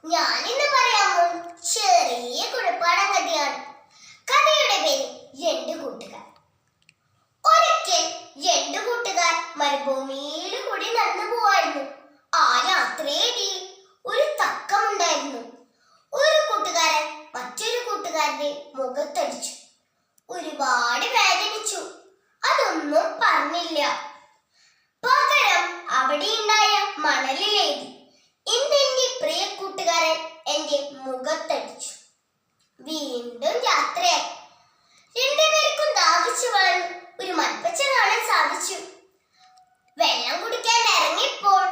ഞാനിന്ന് പറയാൻ പോകുന്ന ചെറിയ കുഴപ്പാടൻ കഥയാണ്. കഥയുടെ പേര് രണ്ട് കൂട്ടുകാർ. ഒരിക്കൽ രണ്ട് കൂട്ടുകാർ മരുഭൂമിയിൽ കൂടി നടന്നു പോവായിരുന്നു. ആ യാത്രയിൽ ഒരു തക്കമുണ്ടായിരുന്നു. ഒരു കൂട്ടുകാരൻ മറ്റൊരു കൂട്ടുകാരന്റെ മുഖത്തടിച്ചു. ഒരുപാട് വേദനിച്ചു. അതൊന്നും പറഞ്ഞില്ല. പകരം അവിടെയുണ്ടായ മണലിലേതി. ഇന്നെന്റെ പ്രിയ കൂട്ടുകാരൻ എന്റെ മുഖത്തടിച്ചു. വീണ്ടും യാത്രയായി. രണ്ടുപേർക്കും ദാഹിച്ചു വളർന്നു ഒരു മൽപ്പച്ച കാണാൻ സാധിച്ചു. വെള്ളം കുടിക്കാൻ ഇറങ്ങിയപ്പോൾ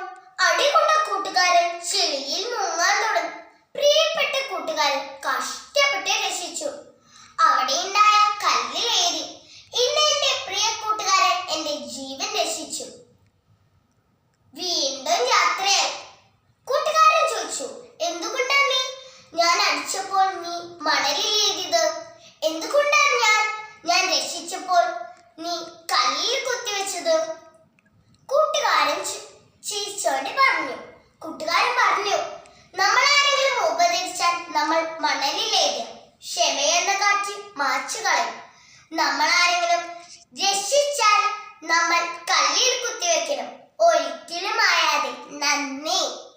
അടികൊണ്ട കൂട്ടുകാരൻ ചെളിയിൽ മുങ്ങാൻ തുടങ്ങി. പ്രിയപ്പെട്ട കൂട്ടുകാരൻ കഷ്ടപ്പെട്ട് രക്ഷിച്ചു. അവിടെയുണ്ടായ കല്ലിലേറി. ഇന്ന് എന്റെ പ്രിയ കൂട്ടുകാരൻ എന്റെ ജീവൻ രക്ഷിച്ചു. വീണ്ടും യാത്രയായി. കൂട്ടുകാരൻ ചോദിച്ചു, എന്തുകൊണ്ടാണ് ഞാൻ അടിച്ചപ്പോൾ നീ മണലിലേറിയത്? എന്തുകൊണ്ടാണ് ഞാൻ രക്ഷിച്ചപ്പോൾ നീ കല്ലിൽ കുത്തിവെച്ചത്? കൂട്ടുകാരൻ ചിരിച്ചോണ്ട് പറഞ്ഞു. നമ്മൾ ആരെങ്കിലും ഉപദേശിച്ചാൽ നമ്മൾ മണലിലേക്കും ക്ഷമയെന്ന കാറ്റ് മാച്ചു കളയും. നമ്മൾ ആരെങ്കിലും രക്ഷിച്ചാൽ നമ്മൾ കല്ലിൽ കുത്തിവെക്കണം. ഒരിക്കലും ആയാതെ. നന്ദി.